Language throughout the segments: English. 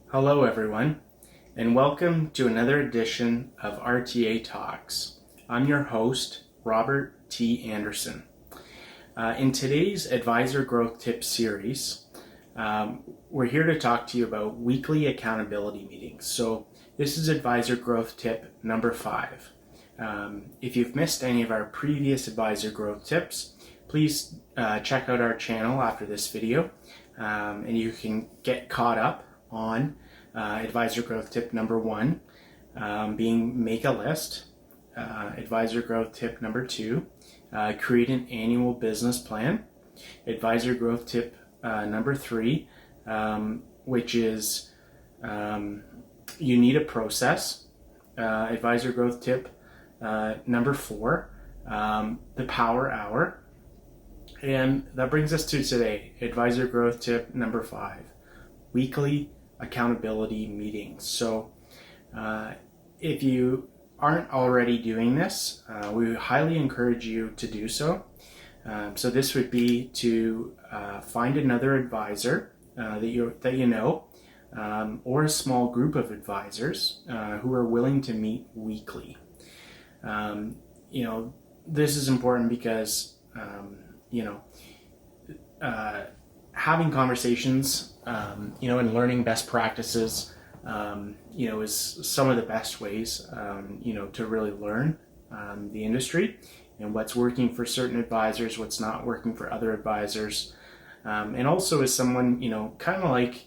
Hello everyone, and welcome to another edition of RTA Talks. I'm your host, Robert T. Anderson. In today's Advisor Growth Tips series, we're here to talk to you about weekly accountability meetings. So this is Advisor Growth Tip number 5. If you've missed any of our previous Advisor Growth Tips, please check out our channel after this video, and you can get caught up on Advisor Growth Tip number 1, being make a list. Advisor Growth Tip number 2, create an annual business plan. Advisor Growth Tip number 3, which is you need a process. Advisor Growth Tip number 4, the Power Hour. And that brings us to today, Advisor Growth Tip number 5, weekly accountability meetings. So if you aren't already doing this, we highly encourage you to do so. So this would be to find another advisor that you know, or a small group of advisors who are willing to meet weekly. This is important because having conversations, and learning best practices, is some of the best ways, to really learn the industry and what's working for certain advisors, what's not working for other advisors. And also as someone, kind of like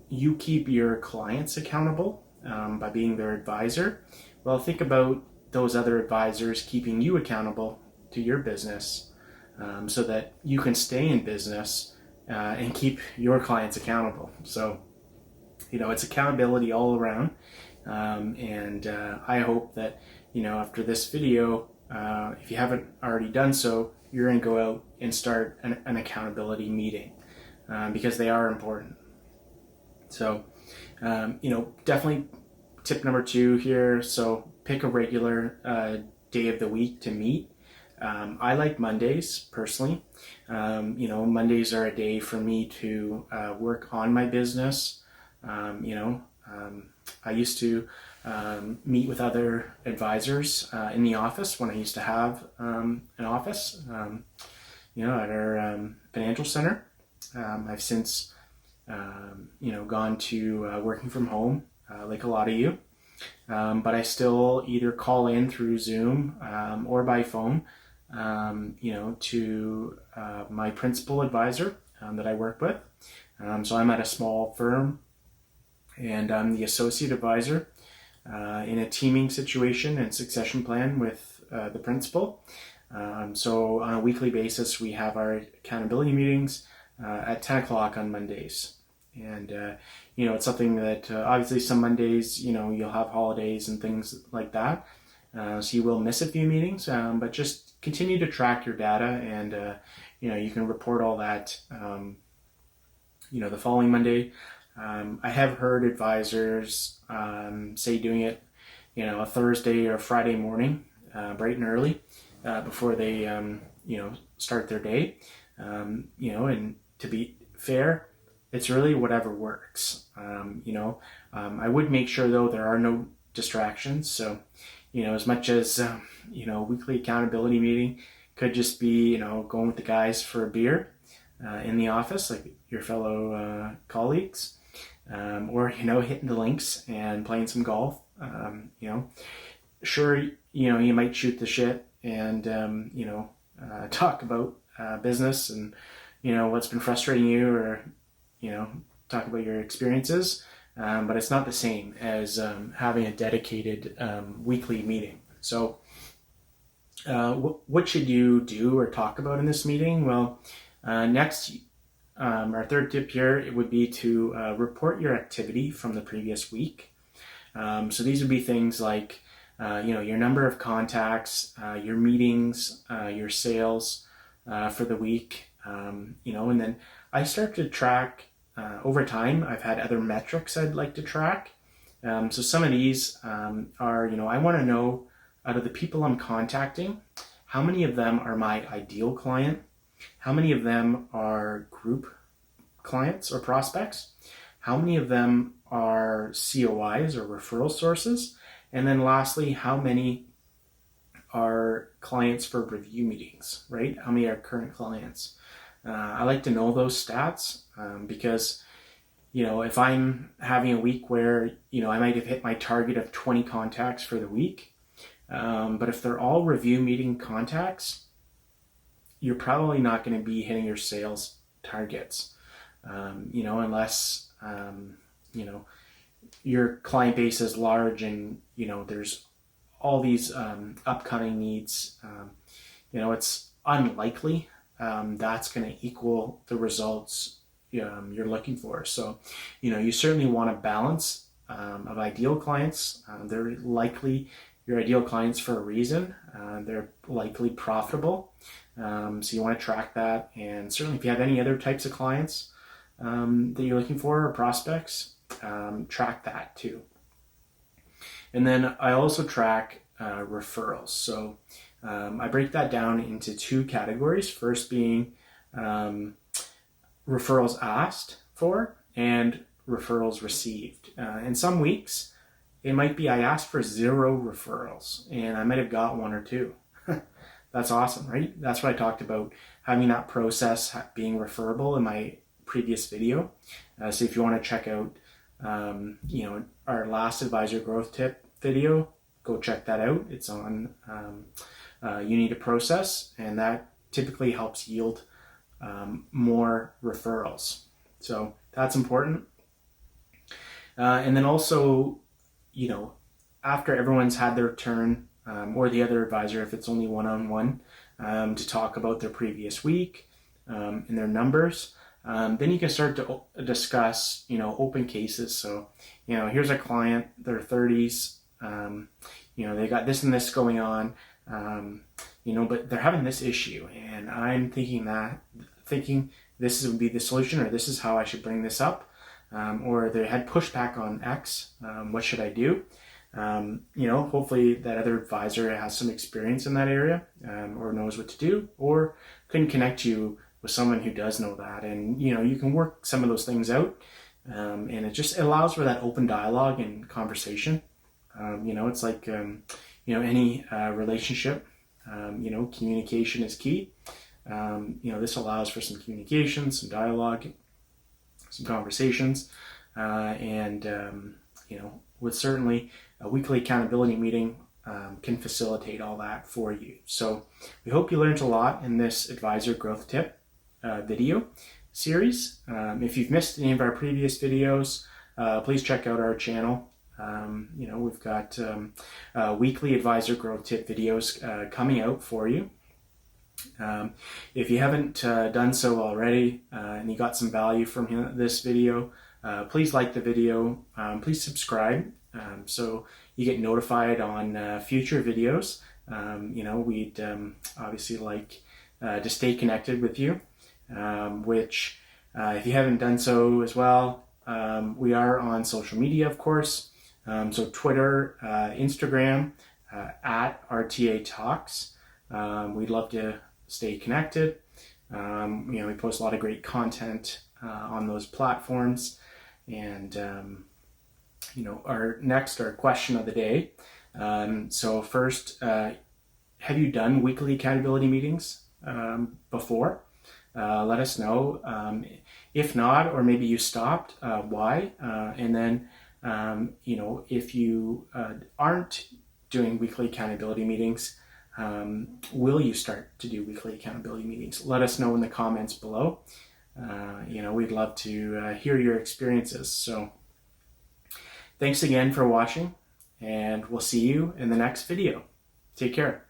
you keep your clients accountable by being their advisor. Well, think about those other advisors keeping you accountable to your business so that you can stay in business and keep your clients accountable. So, it's accountability all around. And I hope that, after this video, if you haven't already done so, you're going to go out and start an accountability meeting because they are important. So, definitely tip number 2 here. So pick a regular day of the week to meet. I like Mondays personally. Mondays are a day for me to work on my business. I used to meet with other advisors in the office when I used to have an office, at our financial center. I've since, gone to working from home, like a lot of you. But I still either call in through Zoom or by phone, to my principal advisor that I work with. So I'm at a small firm, and I'm the associate advisor in a teaming situation and succession plan with the principal. So on a weekly basis, we have our accountability meetings at 10 o'clock on Mondays. And, it's something that obviously some Mondays, you'll have holidays and things like that. So you will miss a few meetings, but just continue to track your data, and, you can report all that, the following Monday. I have heard advisors say doing it, a Thursday or Friday morning, bright and early, before they, start their day. And to be fair, it's really whatever works. I would make sure though there are no distractions. So, as much as, weekly accountability meeting could just be, going with the guys for a beer in the office, like your fellow colleagues, or, hitting the links and playing some golf. Sure, you might shoot the shit and, talk about business and, what's been frustrating you, or, talk about your experiences. But it's not the same as having a dedicated weekly meeting. So what should you do or talk about in this meeting? Well, next, our third tip here, it would be to report your activity from the previous week. So these would be things like, your number of contacts, your meetings, your sales for the week, and then I start to track over time. I've had other metrics I'd like to track. So some of these are, I want to know out of the people I'm contacting, how many of them are my ideal client? How many of them are group clients or prospects? how many of them are COIs or referral sources, and then lastly, how many are clients for review meetings, right? How many are current clients? I like to know those stats because, if I'm having a week where, I might have hit my target of 20 contacts for the week, but if they're all review meeting contacts, you're probably not going to be hitting your sales targets, unless, your client base is large and, there's all these upcoming needs. It's unlikely that's going to equal the results you're looking for. So, you certainly want a balance of ideal clients. They're likely your ideal clients for a reason. They're likely profitable. So you want to track that. And certainly if you have any other types of clients that you're looking for or prospects, track that too. And then I also track referrals. So I break that down into two categories. First being referrals asked for and referrals received. In some weeks, it might be I asked for 0 referrals and I might have got 1 or 2. That's awesome, right? That's what I talked about, having that process being referable in my previous video. So if you want to check out our last advisor growth tip video, go check that out. It's on you need a process, and that typically helps yield more referrals. So that's important. And then also, after everyone's had their turn, or the other advisor, if it's only one-on-one, to talk about their previous week and their numbers, then you can start to discuss, open cases. So, here's a client, they're 30s, they got this and this going on, but they're having this issue, and I'm thinking this would be the solution, or this is how I should bring this up, or they had pushback on X. What should I do? Hopefully that other advisor has some experience in that area, or knows what to do, or can connect you with someone who does know that, and you can work some of those things out, and it just allows for that open dialogue and conversation. It's like any relationship. Communication is key. This allows for some communication, some dialogue, some conversations, and with certainly a weekly accountability meeting can facilitate all that for you. So we hope you learned a lot in this advisor growth tip video series. If you've missed any of our previous videos, please check out our channel. We've got weekly advisor growth tip videos coming out for you. If you haven't done so already and you got some value from this video, please like the video, please subscribe so you get notified on future videos. We'd obviously like to stay connected with you, which if you haven't done so as well, we are on social media, of course. So Twitter, Instagram, at RTA Talks. We'd love to stay connected. We post a lot of great content on those platforms. And, our question of the day. So first, have you done weekly accountability meetings before? Let us know. If not, or maybe you stopped, why? And then, if you aren't doing weekly accountability meetings, will you start to do weekly accountability meetings? Let us know in the comments below. We'd love to hear your experiences. So thanks again for watching, and we'll see you in the next video. Take care.